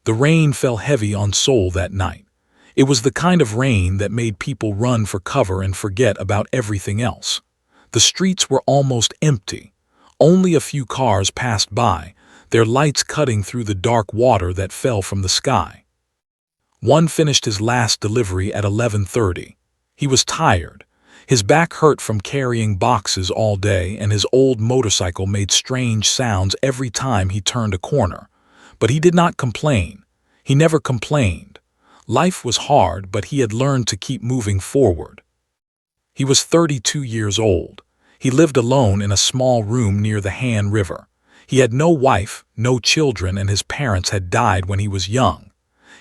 The rain fell heavy on Seoul that night. It was the kind of rain that made people run for cover and forget about everything else. The streets were almost empty. Only a few cars passed by, their lights cutting through the dark water that fell from the sky. One finished his last delivery at 11:30. He was tired. His back hurt from carrying boxes all day, and his old motorcycle made strange sounds every time he turned a corner. But he did not complain. He never complained. Life was hard, but he had learned to keep moving forward. He was 32 years old. He lived alone in a small room near the Han River. He had no wife, no children, and his parents had died when he was young.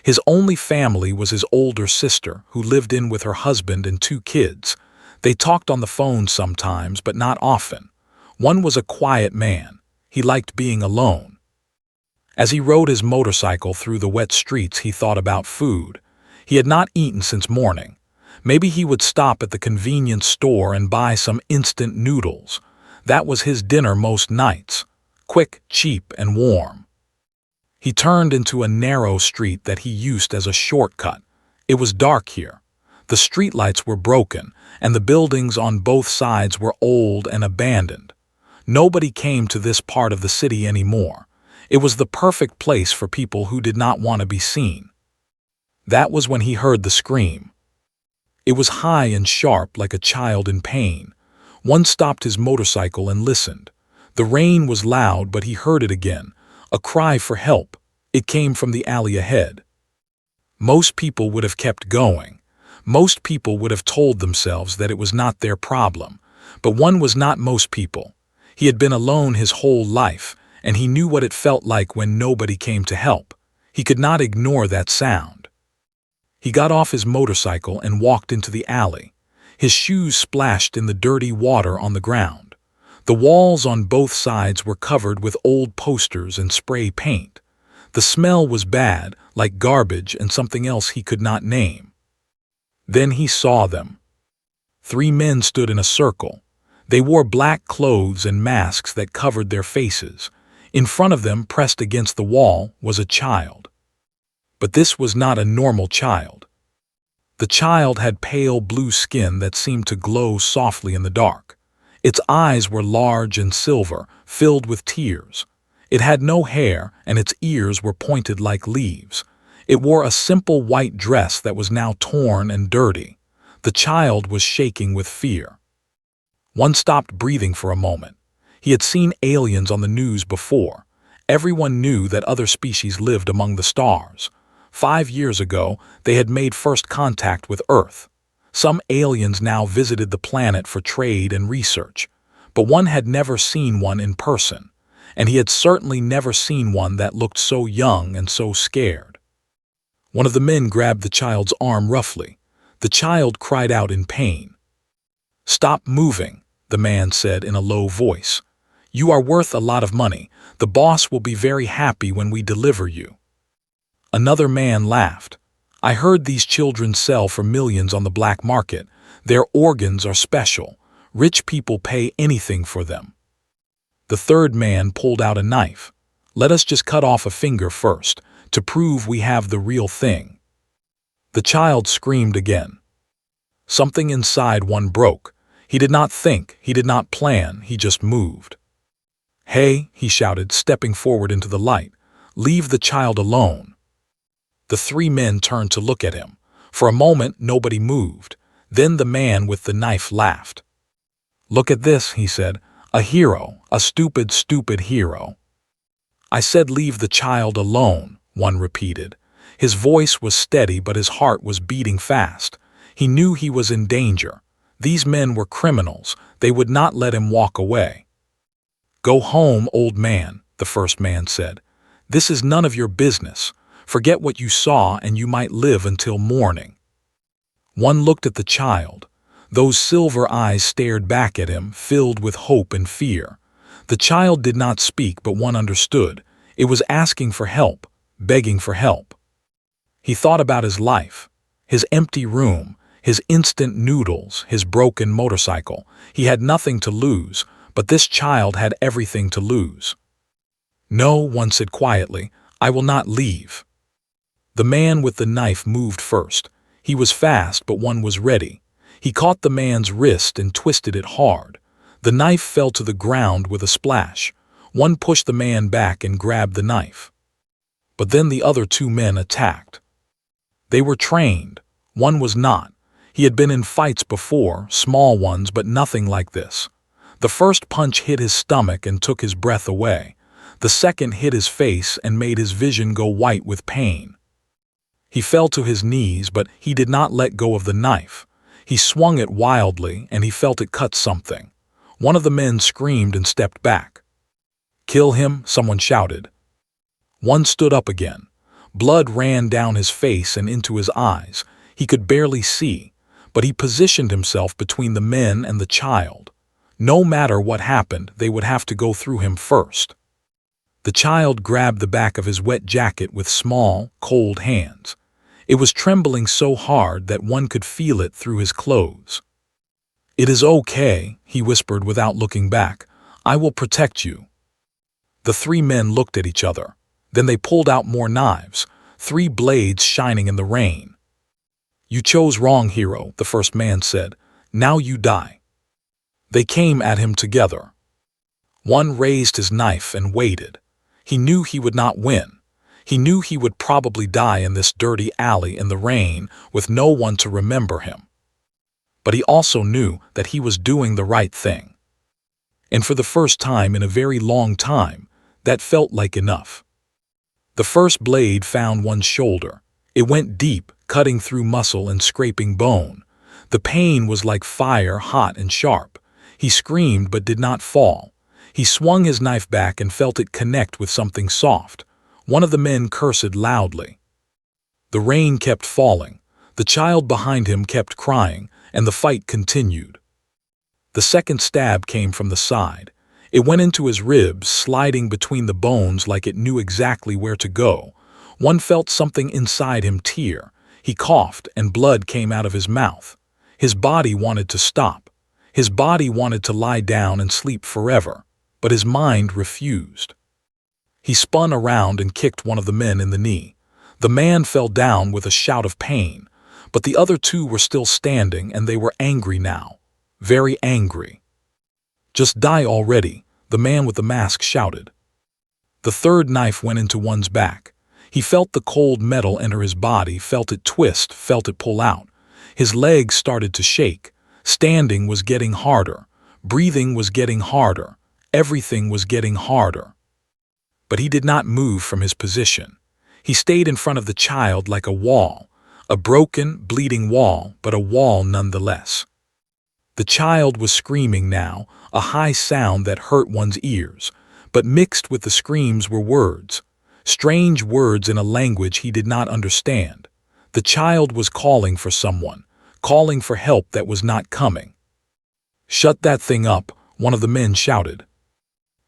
His only family was his older sister, who lived in with her husband and 2 kids. They talked on the phone sometimes, but not often. One was a quiet man. He liked being alone. As he rode his motorcycle through the wet streets, he thought about food. He had not eaten since morning. Maybe he would stop at the convenience store and buy some instant noodles. That was his dinner most nights. Quick, cheap, and warm. He turned into a narrow street that he used as a shortcut. It was dark here. The streetlights were broken, and the buildings on both sides were old and abandoned. Nobody came to this part of the city anymore. It was the perfect place for people who did not want to be seen. That was when he heard the scream. It was high and sharp, like a child in pain. One stopped his motorcycle and listened. The rain was loud, but he heard it again, a cry for help. It came from the alley ahead. Most people would have kept going. Most people would have told themselves that it was not their problem. But one was not most people. He had been alone his whole life, and he knew what it felt like when nobody came to help. He could not ignore that sound. He got off his motorcycle and walked into the alley. His shoes splashed in the dirty water on the ground. The walls on both sides were covered with old posters and spray paint. The smell was bad, like garbage and something else he could not name. Then he saw them. 3 men stood in a circle. They wore black clothes and masks that covered their faces. In front of them, pressed against the wall, was a child. But this was not a normal child. The child had pale blue skin that seemed to glow softly in the dark. Its eyes were large and silver, filled with tears. It had no hair, and its ears were pointed like leaves. It wore a simple white dress that was now torn and dirty. The child was shaking with fear. One stopped breathing for a moment. He had seen aliens on the news before. Everyone knew that other species lived among the stars. 5 years ago, they had made first contact with Earth. Some aliens now visited the planet for trade and research. But one had never seen one in person, and he had certainly never seen one that looked so young and so scared. One of the men grabbed the child's arm roughly. The child cried out in pain. "Stop moving," the man said in a low voice. "You are worth a lot of money. The boss will be very happy when we deliver you." Another man laughed. "I heard these children sell for millions on the black market. Their organs are special. Rich people pay anything for them." The third man pulled out a knife. "Let us just cut off a finger first, to prove we have the real thing." The child screamed again. Something inside one broke. He did not think, he did not plan, he just moved. "Hey," he shouted, stepping forward into the light. "Leave the child alone." The 3 men turned to look at him. For a moment, nobody moved. Then the man with the knife laughed. "Look at this," he said. "A hero, a stupid, stupid hero." "I said leave the child alone," one repeated. His voice was steady, but his heart was beating fast. He knew he was in danger. These men were criminals. They would not let him walk away. "Go home, old man," the first man said. "This is none of your business. Forget what you saw and you might live until morning." One looked at the child. Those silver eyes stared back at him, filled with hope and fear. The child did not speak, but one understood. It was asking for help, begging for help. He thought about his life, his empty room, his instant noodles, his broken motorcycle. He had nothing to lose, but this child had everything to lose. "No," one said quietly, "I will not leave." The man with the knife moved first. He was fast, but one was ready. He caught the man's wrist and twisted it hard. The knife fell to the ground with a splash. One pushed the man back and grabbed the knife. But then the other two men attacked. They were trained. One was not. He had been in fights before, small ones, but nothing like this. The first punch hit his stomach and took his breath away. The second hit his face and made his vision go white with pain. He fell to his knees, but he did not let go of the knife. He swung it wildly, and he felt it cut something. One of the men screamed and stepped back. "Kill him," someone shouted. One stood up again. Blood ran down his face and into his eyes. He could barely see, but he positioned himself between the men and the child. No matter what happened, they would have to go through him first. The child grabbed the back of his wet jacket with small, cold hands. It was trembling so hard that one could feel it through his clothes. "It is okay," he whispered without looking back. "I will protect you." The three men looked at each other. Then they pulled out more knives, 3 blades shining in the rain. "You chose wrong, hero," the first man said. "Now you die." They came at him together. One raised his knife and waited. He knew he would not win. He knew he would probably die in this dirty alley in the rain with no one to remember him. But he also knew that he was doing the right thing. And for the first time in a very long time, that felt like enough. The first blade found one's shoulder. It went deep, cutting through muscle and scraping bone. The pain was like fire, hot and sharp. He screamed but did not fall. He swung his knife back and felt it connect with something soft. One of the men cursed loudly. The rain kept falling. The child behind him kept crying, and the fight continued. The second stab came from the side. It went into his ribs, sliding between the bones like it knew exactly where to go. One felt something inside him tear. He coughed, and blood came out of his mouth. His body wanted to stop. His body wanted to lie down and sleep forever, but his mind refused. He spun around and kicked one of the men in the knee. The man fell down with a shout of pain, but the other two were still standing, and they were angry now. Very angry. "Just die already," the man with the mask shouted. The third knife went into one's back. He felt the cold metal enter his body, felt it twist, felt it pull out. His legs started to shake. Standing was getting harder. Breathing was getting harder. Everything was getting harder. But he did not move from his position. He stayed in front of the child like a wall. A broken, bleeding wall, but a wall nonetheless. The child was screaming now, a high sound that hurt one's ears, but mixed with the screams were words. Strange words in a language he did not understand. The child was calling for someone, calling for help that was not coming. "Shut that thing up," one of the men shouted.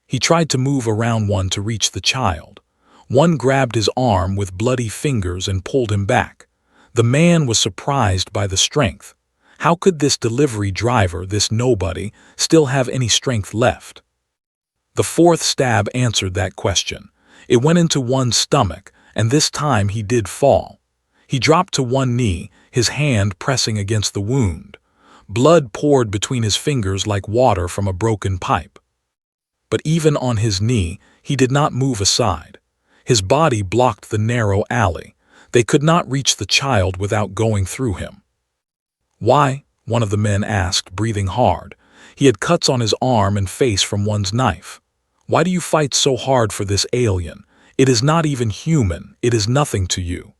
He tried to move around one to reach the child. One grabbed his arm with bloody fingers and pulled him back. The man was surprised by the strength. How could this delivery driver, this nobody, still have any strength left? The fourth stab answered that question. It went into one's stomach, and this time he did fall. He dropped to one knee, his hand pressing against the wound. Blood poured between his fingers like water from a broken pipe. But even on his knee, he did not move aside. His body blocked the narrow alley. They could not reach the child without going through him. "Why?" one of the men asked, breathing hard. He had cuts on his arm and face from one's knife. "Why do you fight so hard for this alien? It is not even human. It is nothing to you."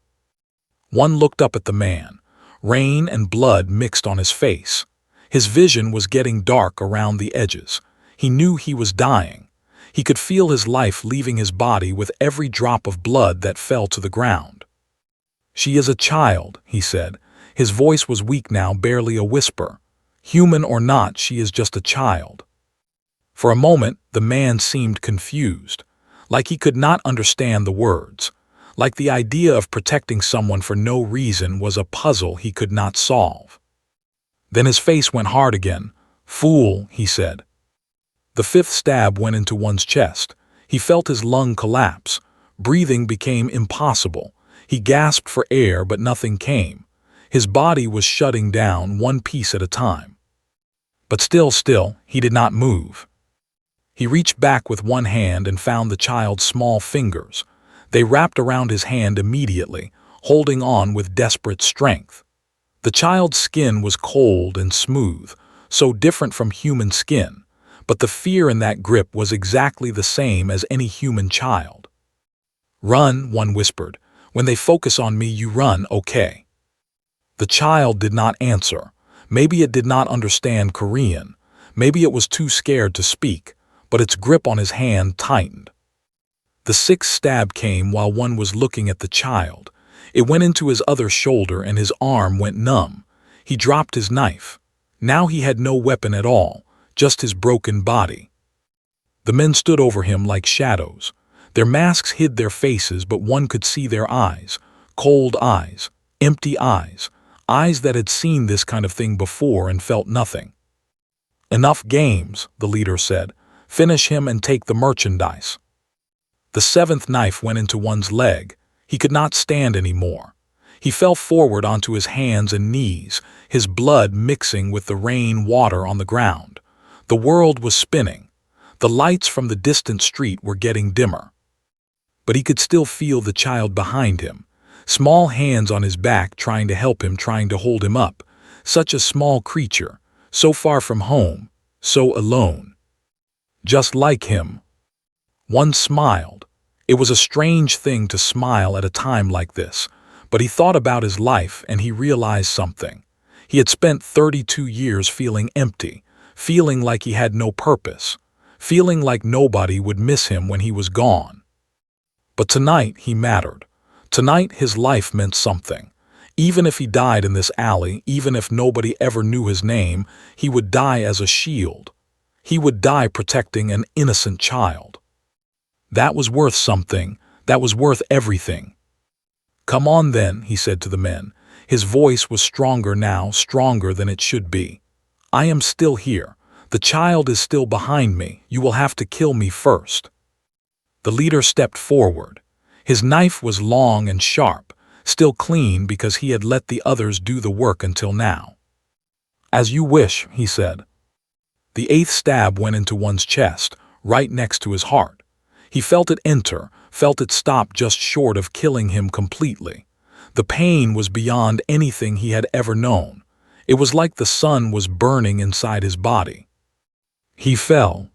One looked up at the man. Rain and blood mixed on his face. His vision was getting dark around the edges. He knew he was dying. He could feel his life leaving his body with every drop of blood that fell to the ground. "She is a child," he said. His voice was weak now, barely a whisper. "Human or not, she is just a child." For a moment, the man seemed confused, like he could not understand the words, like the idea of protecting someone for no reason was a puzzle he could not solve. Then his face went hard again. "Fool," he said. The fifth stab went into one's chest. He felt his lung collapse. Breathing became impossible. He gasped for air, but nothing came. His body was shutting down, one piece at a time. But still, he did not move. He reached back with one hand and found the child's small fingers. They wrapped around his hand immediately, holding on with desperate strength. The child's skin was cold and smooth, so different from human skin, but the fear in that grip was exactly the same as any human child. "Run," one whispered. "When they focus on me, you run, okay?" The child did not answer. Maybe it did not understand Korean. Maybe it was too scared to speak, but its grip on his hand tightened. The sixth stab came while one was looking at the child. It went into his other shoulder and his arm went numb. He dropped his knife. Now he had no weapon at all, just his broken body. The men stood over him like shadows. Their masks hid their faces, but one could see their eyes. Cold eyes, empty eyes, eyes that had seen this kind of thing before and felt nothing. "Enough games," the leader said. "Finish him and take the merchandise." The seventh knife went into one's leg. He could not stand anymore. He fell forward onto his hands and knees, his blood mixing with the rain water on the ground. The world was spinning. The lights from the distant street were getting dimmer. But he could still feel the child behind him, small hands on his back trying to help him, trying to hold him up. Such a small creature, so far from home, so alone. Just like him. One smiled. It was a strange thing to smile at a time like this, but he thought about his life and he realized something. He had spent 32 years feeling empty, feeling like he had no purpose, feeling like nobody would miss him when he was gone. But tonight he mattered. Tonight his life meant something. Even if he died in this alley, even if nobody ever knew his name, he would die as a shield. He would die protecting an innocent child. That was worth something. That was worth everything. "Come on then," he said to the men. His voice was stronger now, stronger than it should be. "I am still here. The child is still behind me. You will have to kill me first." The leader stepped forward. His knife was long and sharp, still clean because he had let the others do the work until now. "As you wish," he said. The eighth stab went into one's chest, right next to his heart. He felt it enter, felt it stop just short of killing him completely. The pain was beyond anything he had ever known. It was like the sun was burning inside his body. He fell.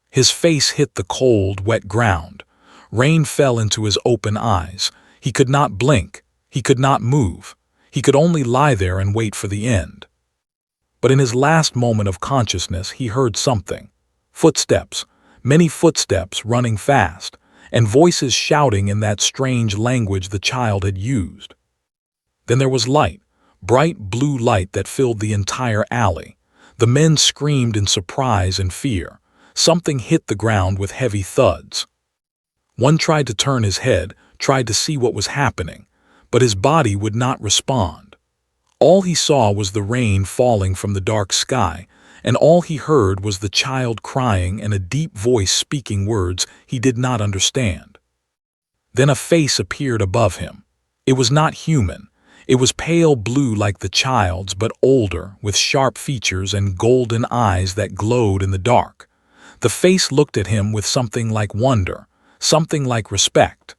His face hit the cold, wet ground. Rain fell into his open eyes. He could not blink. He could not move. He could only lie there and wait for the end. But in his last moment of consciousness, he heard something. Footsteps. Many footsteps running fast, and voices shouting in that strange language the child had used. Then there was light, bright blue light that filled the entire alley. The men screamed in surprise and fear. Something hit the ground with heavy thuds. One tried to turn his head, tried to see what was happening, but his body would not respond. All he saw was the rain falling from the dark sky, and all he heard was the child crying and a deep voice speaking words he did not understand. Then a face appeared above him. It was not human. It was pale blue like the child's, but older, with sharp features and golden eyes that glowed in the dark. The face looked at him with something like wonder, something like respect.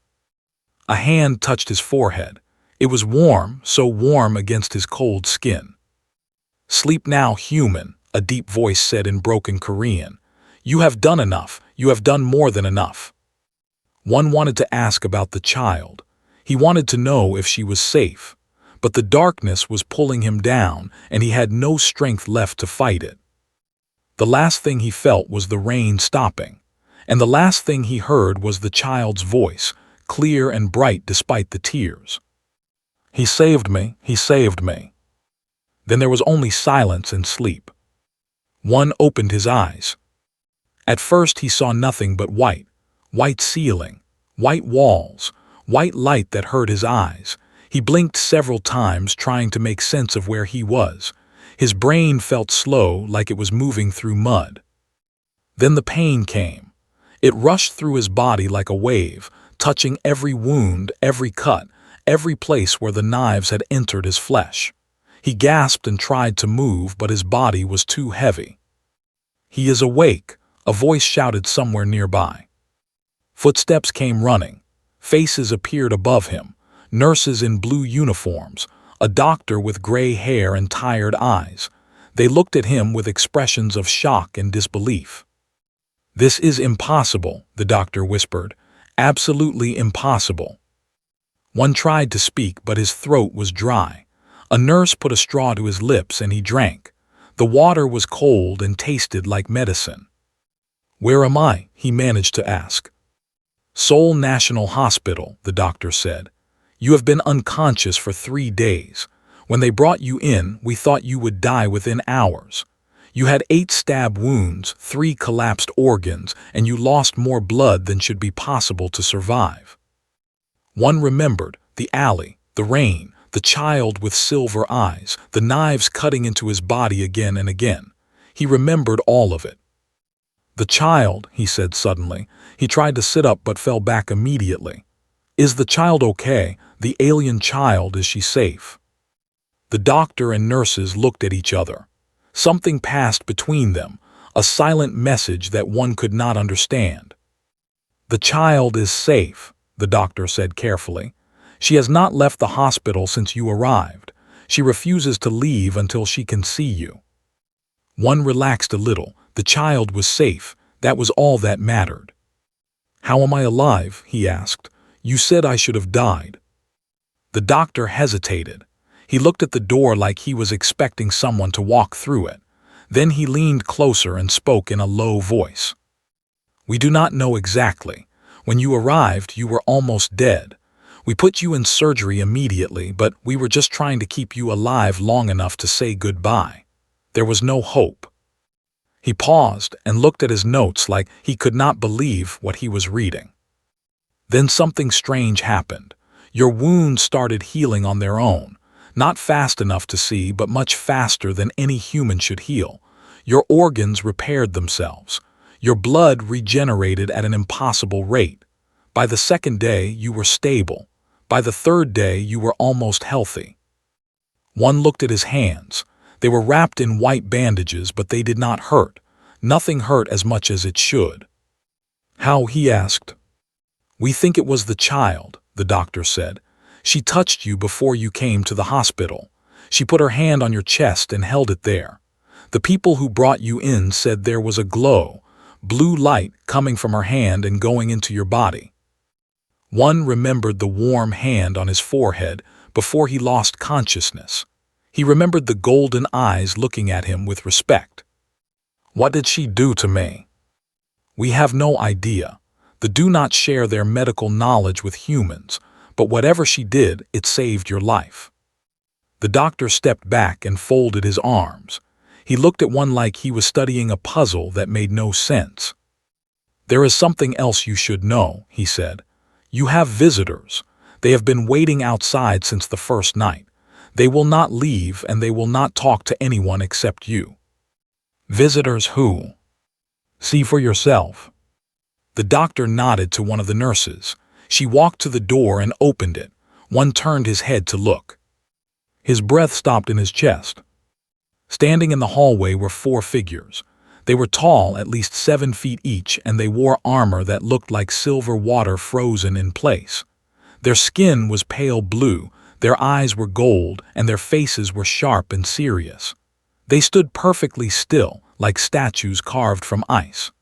A hand touched his forehead. It was warm, so warm against his cold skin. "Sleep now, human," a deep voice said in broken Korean. "You have done enough. You have done more than enough." One wanted to ask about the child. He wanted to know if she was safe. But the darkness was pulling him down, and he had no strength left to fight it. The last thing he felt was the rain stopping. And the last thing he heard was the child's voice, clear and bright despite the tears. "He saved me. He saved me." Then there was only silence and sleep. One opened his eyes. At first he saw nothing but white ceiling, white walls, white light that hurt his eyes. He blinked several times trying to make sense of where he was. His brain felt slow, like it was moving through mud. Then the pain came. It rushed through his body like a wave, touching every wound, every cut, every place where the knives had entered his flesh. He gasped and tried to move, but his body was too heavy. "He is awake," a voice shouted somewhere nearby. Footsteps came running. Faces appeared above him, nurses in blue uniforms, a doctor with gray hair and tired eyes. They looked at him with expressions of shock and disbelief. "This is impossible," the doctor whispered. "Absolutely impossible." One tried to speak, but his throat was dry. A nurse put a straw to his lips and he drank. The water was cold and tasted like medicine. "Where am I?" he managed to ask. "Seoul National Hospital," the doctor said. "You have been unconscious for 3 days. When they brought you in, we thought you would die within hours. You had 8 stab wounds, 3 collapsed organs, and you lost more blood than should be possible to survive." One remembered the alley, the rain, the child with silver eyes, the knives cutting into his body again and again. He remembered all of it. "The child," he said suddenly. He tried to sit up but fell back immediately. "Is the child okay? The alien child, is she safe?" The doctor and nurses looked at each other. Something passed between them, a silent message that one could not understand. "The child is safe," the doctor said carefully. "She has not left the hospital since you arrived. She refuses to leave until she can see you." One relaxed a little. The child was safe. That was all that mattered. "How am I alive?" he asked. "You said I should have died." The doctor hesitated. He looked at the door like he was expecting someone to walk through it. Then he leaned closer and spoke in a low voice. "We do not know exactly. When you arrived, you were almost dead. We put you in surgery immediately, but we were just trying to keep you alive long enough to say goodbye. There was no hope." He paused and looked at his notes like he could not believe what he was reading. "Then something strange happened. Your wounds started healing on their own. Not fast enough to see, but much faster than any human should heal. Your organs repaired themselves. Your blood regenerated at an impossible rate. By the 2nd day, you were stable. By the 3rd day, you were almost healthy." One looked at his hands. They were wrapped in white bandages, but they did not hurt. Nothing hurt as much as it should. "How?" he asked. "We think it was the child," the doctor said. "She touched you before you came to the hospital. She put her hand on your chest and held it there. The people who brought you in said there was a glow, blue light coming from her hand and going into your body." One remembered the warm hand on his forehead before he lost consciousness. He remembered the golden eyes looking at him with respect. "What did she do to me?" "We have no idea. They do not share their medical knowledge with humans, but whatever she did, it saved your life." The doctor stepped back and folded his arms. He looked at one like he was studying a puzzle that made no sense. "There is something else you should know," he said. "You have visitors. They have been waiting outside since the first night. They will not leave and they will not talk to anyone except you." "Visitors who?" "See for yourself." The doctor nodded to one of the nurses. She walked to the door and opened it. One turned his head to look. His breath stopped in his chest. Standing in the hallway were 4 figures. They were tall, at least 7 feet each, and they wore armor that looked like silver water frozen in place. Their skin was pale blue, their eyes were gold, and their faces were sharp and serious. They stood perfectly still, like statues carved from ice.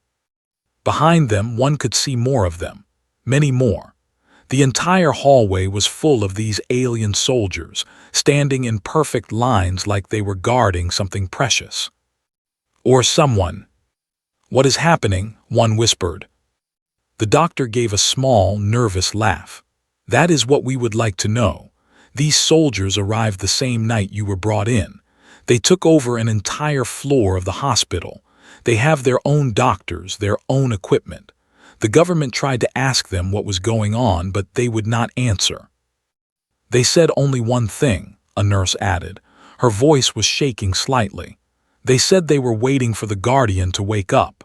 Behind them, one could see more of them, many more. The entire hallway was full of these alien soldiers, standing in perfect lines like they were guarding something precious. Or someone. "What is happening?" one whispered. The doctor gave a small, nervous laugh. "That is what we would like to know. These soldiers arrived the same night you were brought in. They took over an entire floor of the hospital. They have their own doctors, their own equipment. The government tried to ask them what was going on, but they would not answer." "They said only one thing," a nurse added. Her voice was shaking slightly. "They said they were waiting for the Guardian to wake up."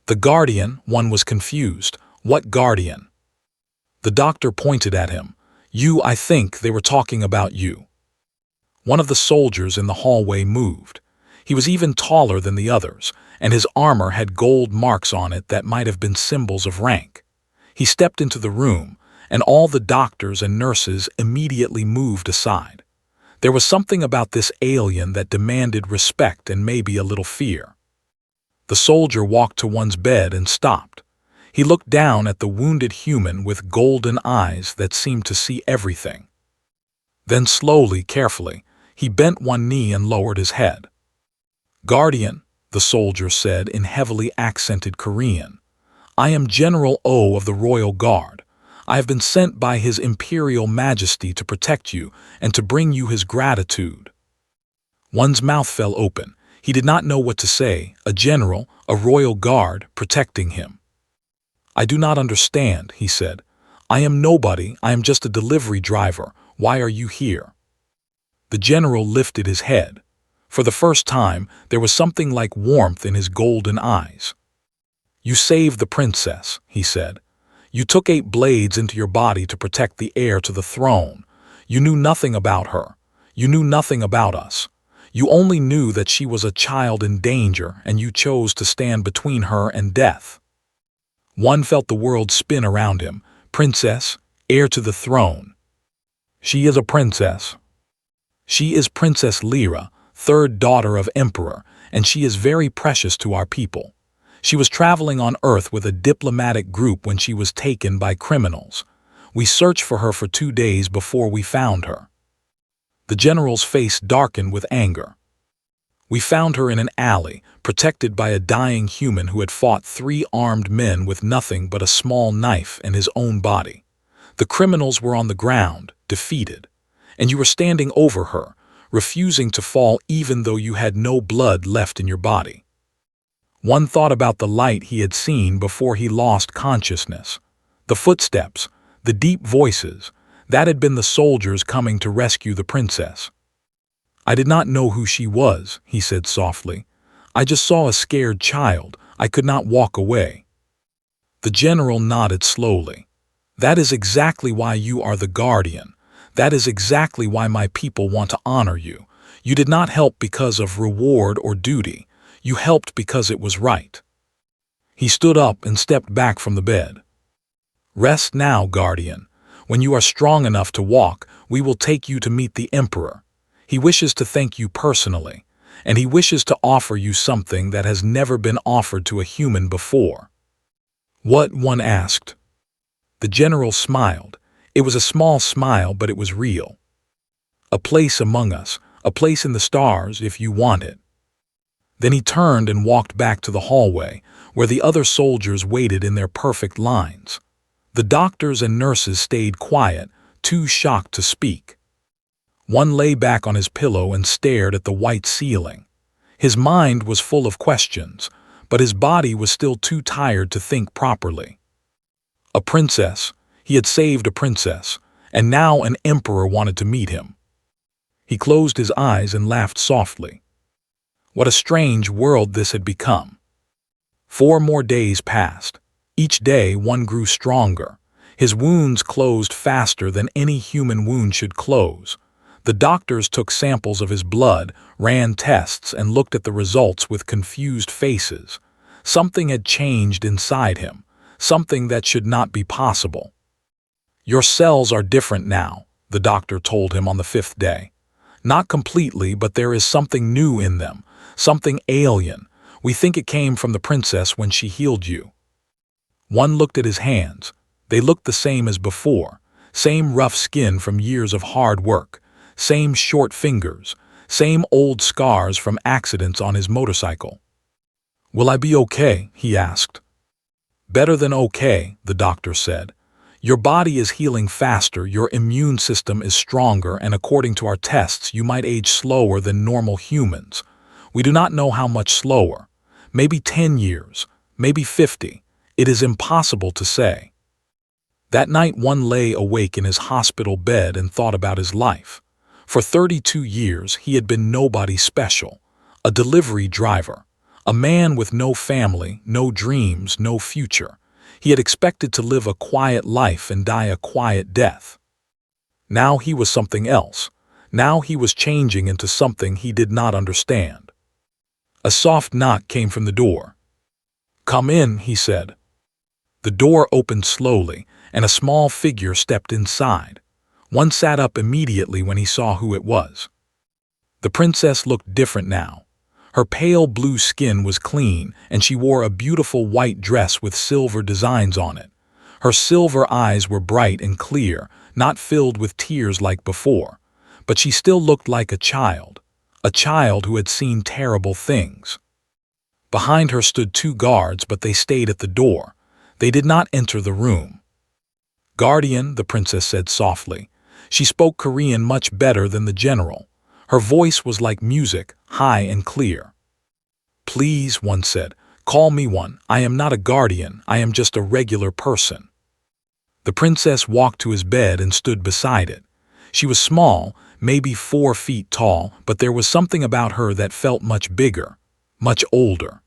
"The Guardian?" One was confused. "What Guardian?" The doctor pointed at him. I think they were talking about you." One of the soldiers in the hallway moved. He was even taller than the others, and his armor had gold marks on it that might have been symbols of rank. He stepped into the room, and all the doctors and nurses immediately moved aside. There was something about this alien that demanded respect and maybe a little fear. The soldier walked to one's bed and stopped. He looked down at the wounded human with golden eyes that seemed to see everything. Then slowly, carefully, he bent one knee and lowered his head. "Guardian," the soldier said in heavily accented Korean, "I am General O of the Royal Guard. I have been sent by His Imperial Majesty to protect you and to bring you his gratitude." One's mouth fell open. He did not know what to say. A general, a royal guard, protecting him. "I do not understand," he said. "I am nobody. I am just a delivery driver. Why are you here?" The general lifted his head. For the first time, there was something like warmth in his golden eyes. "You saved the princess," he said. "You took 8 blades into your body to protect the heir to the throne. You knew nothing about her. You knew nothing about us. You only knew that she was a child in danger, and you chose to stand between her and death." One felt the world spin around him. "Princess, heir to the throne. She is a princess. She is Princess Lyra, 3rd daughter of Emperor, and she is very precious to our people. She was traveling on Earth with a diplomatic group when she was taken by criminals. We searched for her for 2 days before we found her." The general's face darkened with anger. "We found her in an alley, protected by a dying human who had fought 3 armed men with nothing but a small knife and his own body. The criminals were on the ground, defeated, and you were standing over her, refusing to fall even though you had no blood left in your body." One thought about the light he had seen before he lost consciousness. The footsteps, the deep voices, that had been the soldiers coming to rescue the princess. "I did not know who she was," he said softly. "I just saw a scared child. I could not walk away." The general nodded slowly. "That is exactly why you are the guardian. That is exactly why my people want to honor you. You did not help because of reward or duty. You helped because it was right." He stood up and stepped back from the bed. "Rest now, Guardian. When you are strong enough to walk, we will take you to meet the Emperor. He wishes to thank you personally, and he wishes to offer you something that has never been offered to a human before." "What?" one asked. The general smiled. It was a small smile, but it was real. "A place among us, a place in the stars if you want it." Then he turned and walked back to the hallway, where the other soldiers waited in their perfect lines. The doctors and nurses stayed quiet, too shocked to speak. One lay back on his pillow and stared at the white ceiling. His mind was full of questions, but his body was still too tired to think properly. A princess. He had saved a princess, and now an emperor wanted to meet him. He closed his eyes and laughed softly. What a strange world this had become. 4 more days passed. Each day one grew stronger. His wounds closed faster than any human wound should close. The doctors took samples of his blood, ran tests, and looked at the results with confused faces. Something had changed inside him, something that should not be possible. "Your cells are different now," the doctor told him on the 5th day. "Not completely, but there is something new in them, something alien. We think it came from the princess when she healed you." One looked at his hands. They looked the same as before, same rough skin from years of hard work, same short fingers, same old scars from accidents on his motorcycle. "Will I be okay?" he asked. "Better than okay," the doctor said. "Your body is healing faster, your immune system is stronger, and according to our tests, you might age slower than normal humans. We do not know how much slower. Maybe 10 years, maybe 50. It is impossible to say." That night one lay awake in his hospital bed and thought about his life. For 32 years he had been nobody special, a delivery driver, a man with no family, no dreams, no future. He had expected to live a quiet life and die a quiet death. Now he was something else. Now he was changing into something he did not understand. A soft knock came from the door. "Come in," he said. The door opened slowly, and a small figure stepped inside. One sat up immediately when he saw who it was. The princess looked different now. Her pale blue skin was clean, and she wore a beautiful white dress with silver designs on it. Her silver eyes were bright and clear, not filled with tears like before. But she still looked like a child who had seen terrible things. Behind her stood 2 guards, but they stayed at the door. They did not enter the room. "Guardian," the princess said softly. She spoke Korean much better than the general. Her voice was like music, high and clear. "Please," one said, "call me one. I am not a guardian, I am just a regular person." The princess walked to his bed and stood beside it. She was small, maybe 4 feet tall, but there was something about her that felt much bigger, much older.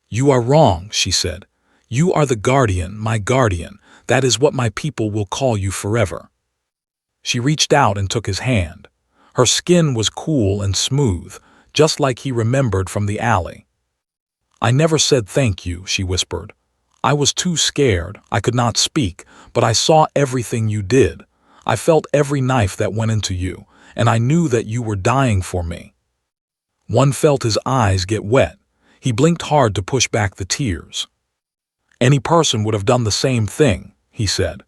"You are wrong," she said. "You are the guardian, my guardian. That is what my people will call you forever." She reached out and took his hand. Her skin was cool and smooth, just like he remembered from the alley. "I never said thank you," she whispered. "I was too scared, I could not speak, but I saw everything you did. I felt every knife that went into you, and I knew that you were dying for me." One felt his eyes get wet. He blinked hard to push back the tears. "Any person would have done the same thing," he said.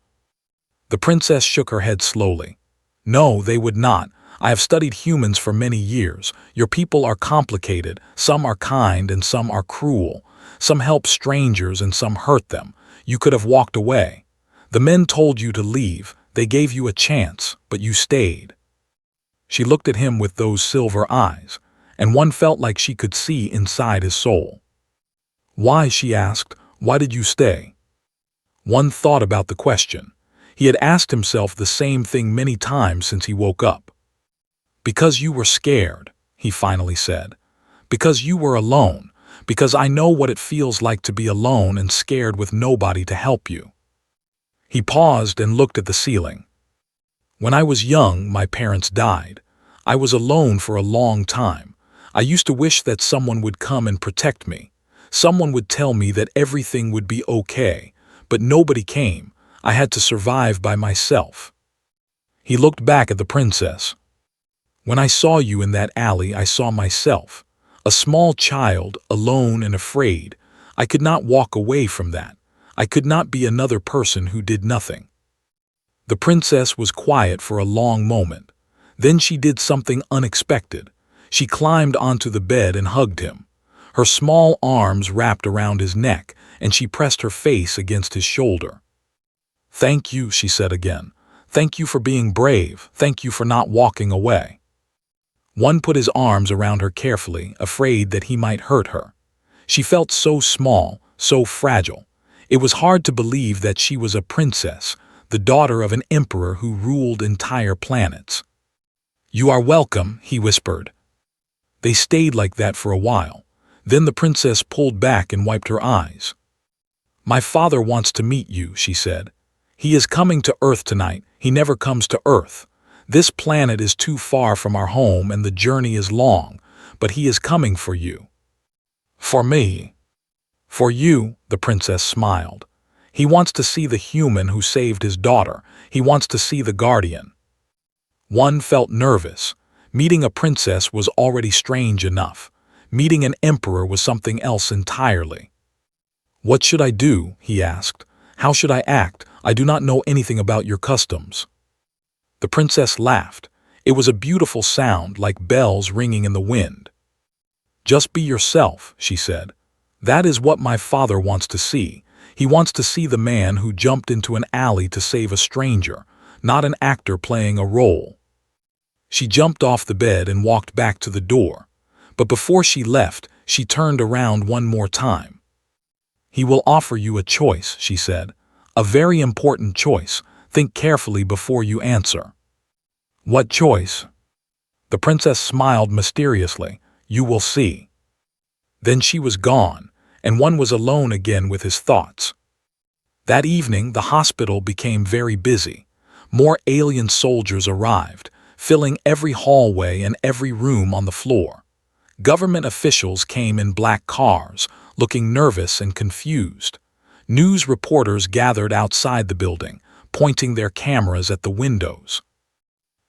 The princess shook her head slowly. "No, they would not. I have studied humans for many years. Your people are complicated. Some are kind and some are cruel. Some help strangers and some hurt them. You could have walked away. The men told you to leave. They gave you a chance, but you stayed." She looked at him with those silver eyes, and one felt like she could see inside his soul. "Why?" she asked. "Why did you stay?" One thought about the question. He had asked himself the same thing many times since he woke up. "Because you were scared," he finally said. "Because you were alone. Because I know what it feels like to be alone and scared with nobody to help you." He paused and looked at the ceiling. "When I was young, my parents died. I was alone for a long time. I used to wish that someone would come and protect me. Someone would tell me that everything would be okay, but nobody came. I had to survive by myself." He looked back at the princess. "When I saw you in that alley, I saw myself. A small child, alone and afraid. I could not walk away from that. I could not be another person who did nothing." The princess was quiet for a long moment. Then she did something unexpected. She climbed onto the bed and hugged him. Her small arms wrapped around his neck, and she pressed her face against his shoulder. "Thank you," she said again. "Thank you for being brave. Thank you for not walking away." One put his arms around her carefully, afraid that he might hurt her. She felt so small, so fragile. It was hard to believe that she was a princess, the daughter of an emperor who ruled entire planets. "You are welcome," he whispered. They stayed like that for a while. Then the princess pulled back and wiped her eyes. "My father wants to meet you," she said. "He is coming to Earth tonight. He never comes to Earth. This planet is too far from our home and the journey is long, but he is coming for you." "For me?" "For you," the princess smiled. "He wants to see the human who saved his daughter. He wants to see the guardian." One felt nervous. Meeting a princess was already strange enough. Meeting an emperor was something else entirely. "What should I do?" he asked. "How should I act? I do not know anything about your customs." The princess laughed. It was a beautiful sound, like bells ringing in the wind. "Just be yourself," she said. "That is what my father wants to see. He wants to see the man who jumped into an alley to save a stranger, not an actor playing a role." She jumped off the bed and walked back to the door. But before she left, she turned around one more time. "He will offer you a choice," she said. "A very important choice. Think carefully before you answer." "What choice?" The princess smiled mysteriously. "You will see." Then she was gone, and one was alone again with his thoughts. That evening, the hospital became very busy. More alien soldiers arrived, filling every hallway and every room on the floor. Government officials came in black cars, looking nervous and confused. News reporters gathered outside the building, pointing their cameras at the windows.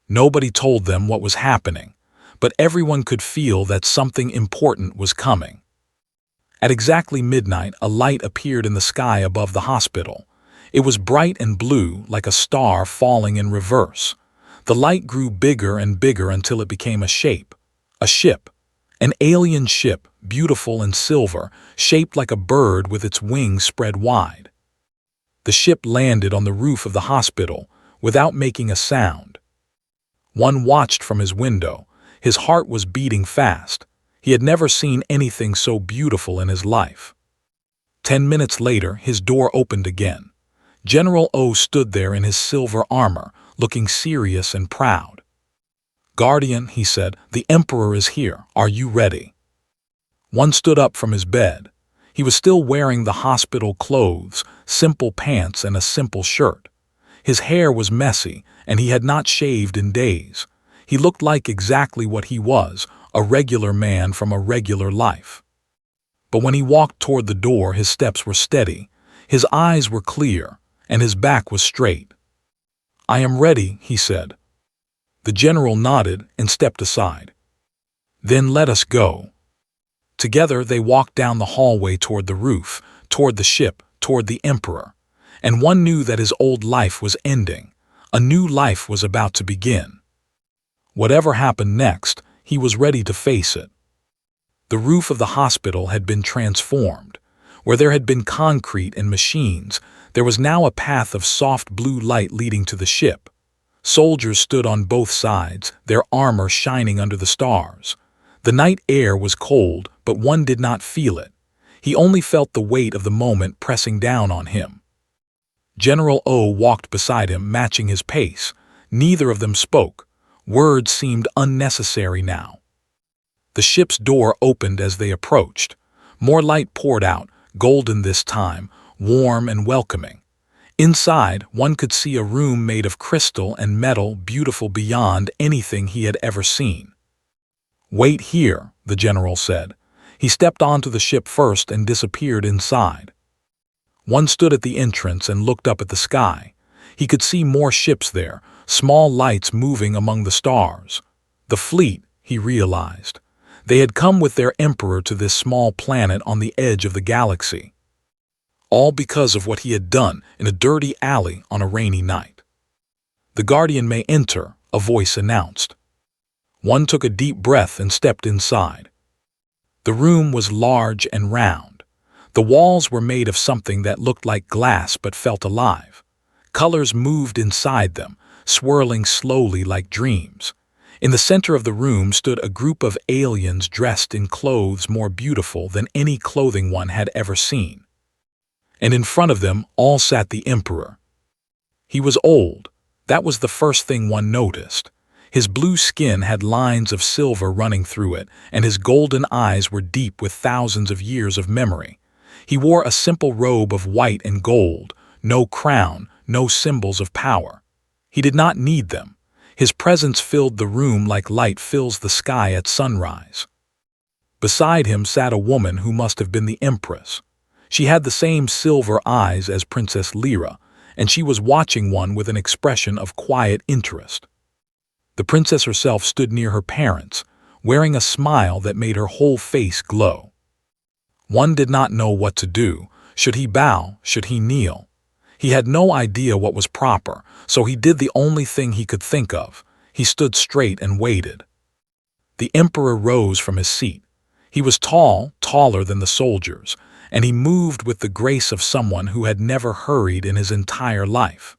Nobody told them what was happening, but everyone could feel that something important was coming. At exactly midnight, a light appeared in the sky above the hospital. It was bright and blue, like a star falling in reverse. The light grew bigger and bigger until it became a shape. A ship. An alien ship, beautiful and silver, shaped like a bird with its wings spread wide. The ship landed on the roof of the hospital without making a sound. One watched from his window. His heart was beating fast. He had never seen anything so beautiful in his life. 10 minutes later, his door opened again. General O stood there in his silver armor, looking serious and proud. "Guardian," he said, "the Emperor is here. Are you ready?" One stood up from his bed. He was still wearing the hospital clothes, simple pants and a simple shirt. His hair was messy, and he had not shaved in days. He looked like exactly what he was, a regular man from a regular life. But when he walked toward the door, his steps were steady, his eyes were clear, and his back was straight. "I am ready," he said. The general nodded and stepped aside. "Then let us go." Together they walked down the hallway toward the roof, toward the ship, toward the Emperor. And one knew that his old life was ending. A new life was about to begin. Whatever happened next, he was ready to face it. The roof of the hospital had been transformed. Where there had been concrete and machines, there was now a path of soft blue light leading to the ship. Soldiers stood on both sides, their armor shining under the stars. The night air was cold, but one did not feel it. He only felt the weight of the moment pressing down on him. General O walked beside him, matching his pace. Neither of them spoke. Words seemed unnecessary now. The ship's door opened as they approached. More light poured out, golden this time, warm and welcoming. Inside, one could see a room made of crystal and metal, beautiful beyond anything he had ever seen. "Wait here," the general said. He stepped onto the ship first and disappeared inside. One stood at the entrance and looked up at the sky. He could see more ships there, small lights moving among the stars. The fleet, he realized. They had come with their emperor to this small planet on the edge of the galaxy. All because of what he had done in a dirty alley on a rainy night. "The Guardian may enter," a voice announced. One took a deep breath and stepped inside. The room was large and round. The walls were made of something that looked like glass but felt alive. Colors moved inside them, swirling slowly like dreams. In the center of the room stood a group of aliens dressed in clothes more beautiful than any clothing one had ever seen. And in front of them all sat the Emperor. He was old. That was the first thing one noticed. His blue skin had lines of silver running through it, and his golden eyes were deep with thousands of years of memory. He wore a simple robe of white and gold, no crown, no symbols of power. He did not need them. His presence filled the room like light fills the sky at sunrise. Beside him sat a woman who must have been the Empress. She had the same silver eyes as Princess Lyra, and she was watching one with an expression of quiet interest. The princess herself stood near her parents, wearing a smile that made her whole face glow. One did not know what to do. Should he bow? Should he kneel? He had no idea what was proper, so he did the only thing he could think of. He stood straight and waited. The Emperor rose from his seat. He was tall, taller than the soldiers, and he moved with the grace of someone who had never hurried in his entire life.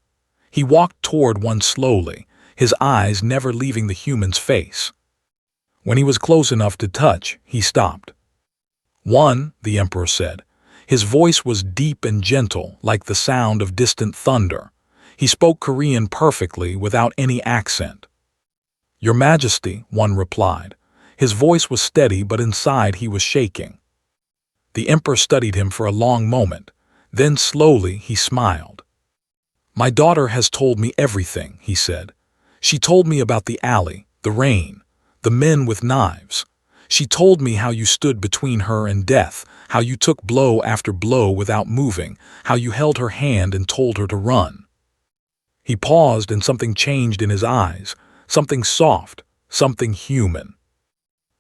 He walked toward one slowly, his eyes never leaving the human's face. When he was close enough to touch, he stopped. "One," the Emperor said. His voice was deep and gentle, like the sound of distant thunder. He spoke Korean perfectly, without any accent. "Your Majesty," one replied. His voice was steady, but inside he was shaking. The Emperor studied him for a long moment. Then slowly he smiled. My daughter has told me everything, he said. She told me about the alley, the rain, the men with knives. She told me how you stood between her and death, how you took blow after blow without moving, how you held her hand and told her to run. He paused and something changed in his eyes, something soft, something human.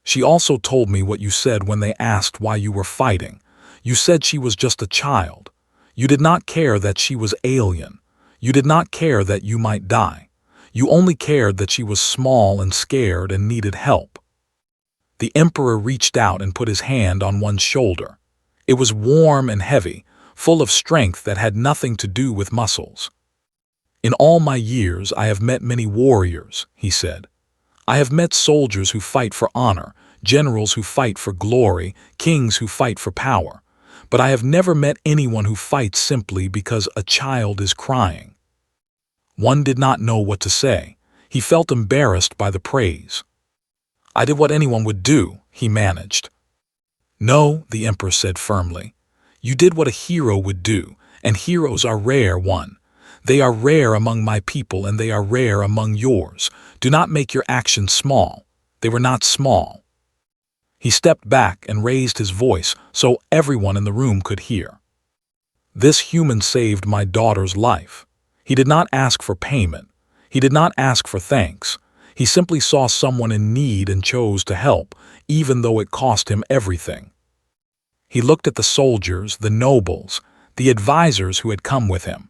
She also told me what you said when they asked why you were fighting. You said she was just a child. You did not care that she was alien. You did not care that you might die. You only cared that she was small and scared and needed help. The Emperor reached out and put his hand on one's shoulder. It was warm and heavy, full of strength that had nothing to do with muscles. In all my years I have met many warriors, he said. I have met soldiers who fight for honor, generals who fight for glory, kings who fight for power. But I have never met anyone who fights simply because a child is crying. One did not know what to say. He felt embarrassed by the praise. I did what anyone would do, he managed. No, the Emperor said firmly. You did what a hero would do, and heroes are rare, one. They are rare among my people and they are rare among yours. Do not make your actions small. They were not small. He stepped back and raised his voice so everyone in the room could hear. This human saved my daughter's life. He did not ask for payment. He did not ask for thanks. He simply saw someone in need and chose to help, even though it cost him everything. He looked at the soldiers, the nobles, the advisors who had come with him.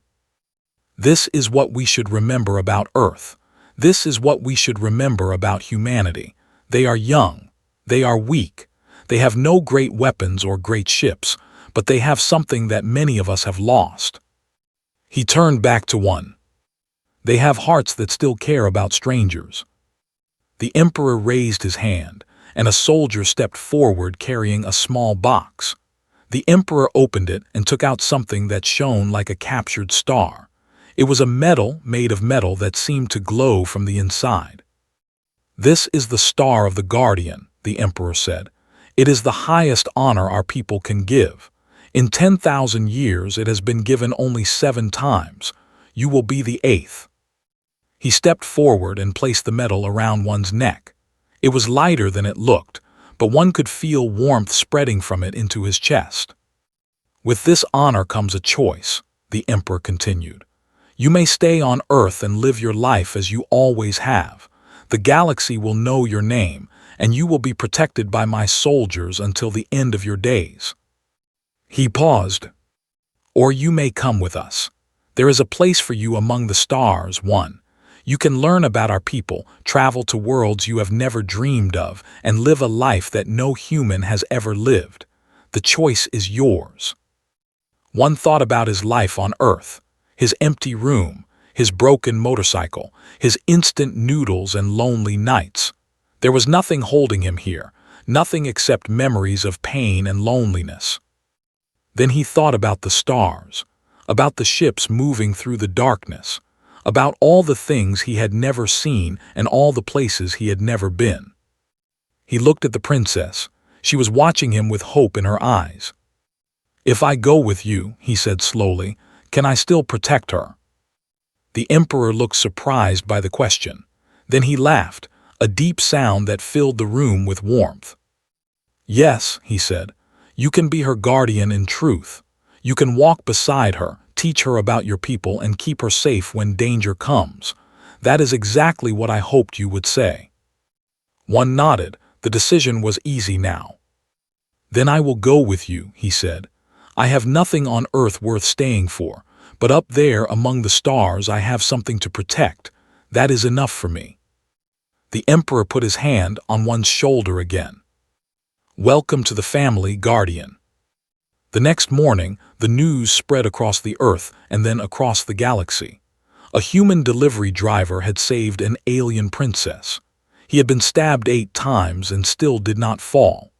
This is what we should remember about Earth. This is what we should remember about humanity. They are young. They are weak. They have no great weapons or great ships, but they have something that many of us have lost. He turned back to one. They have hearts that still care about strangers. The Emperor raised his hand, and a soldier stepped forward carrying a small box. The Emperor opened it and took out something that shone like a captured star. It was a medal made of metal that seemed to glow from the inside. This is the Star of the Guardian, the Emperor said. It is the highest honor our people can give. In 10,000 years it has been given only 7 times. You will be the 8th. He stepped forward and placed the medal around one's neck. It was lighter than it looked, but one could feel warmth spreading from it into his chest. With this honor comes a choice, the Emperor continued. You may stay on Earth and live your life as you always have. The galaxy will know your name, and you will be protected by my soldiers until the end of your days. He paused. Or you may come with us. There is a place for you among the stars, one. You can learn about our people, travel to worlds you have never dreamed of, and live a life that no human has ever lived. The choice is yours. One thought about his life on Earth, his empty room, his broken motorcycle, his instant noodles and lonely nights. There was nothing holding him here, nothing except memories of pain and loneliness. Then he thought about the stars, about the ships moving through the darkness, about all the things he had never seen and all the places he had never been. He looked at the princess. She was watching him with hope in her eyes. If I go with you, he said slowly, can I still protect her? The Emperor looked surprised by the question. Then he laughed, a deep sound that filled the room with warmth. Yes, he said, you can be her guardian in truth. You can walk beside her, teach her about your people, and keep her safe when danger comes. That is exactly what I hoped you would say. One nodded. The decision was easy now. Then I will go with you, he said. I have nothing on Earth worth staying for, but up there among the stars I have something to protect. That is enough for me. The Emperor put his hand on one's shoulder again. Welcome to the family, Guardian. The next morning, the news spread across the Earth and then across the galaxy. A human delivery driver had saved an alien princess. He had been stabbed 8 times and still did not fall.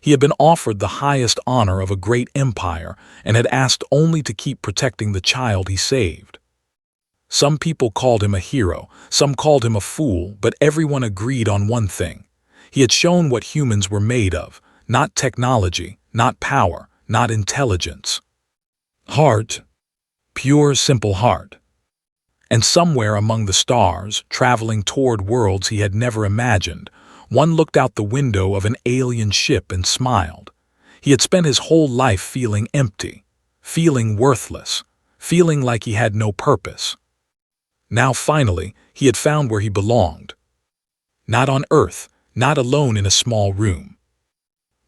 He had been offered the highest honor of a great empire and had asked only to keep protecting the child he saved. Some people called him a hero, some called him a fool, but everyone agreed on one thing. He had shown what humans were made of, not technology, not power, not intelligence. Heart. Pure, simple heart. And somewhere among the stars, traveling toward worlds he had never imagined, one looked out the window of an alien ship and smiled. He had spent his whole life feeling empty, feeling worthless, feeling like he had no purpose. Now finally, he had found where he belonged. Not on Earth, not alone in a small room,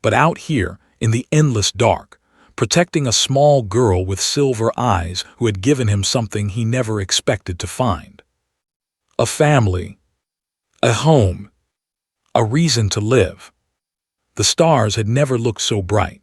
but out here in the endless dark, protecting a small girl with silver eyes who had given him something he never expected to find. A family, a home, a reason to live. The stars had never looked so bright.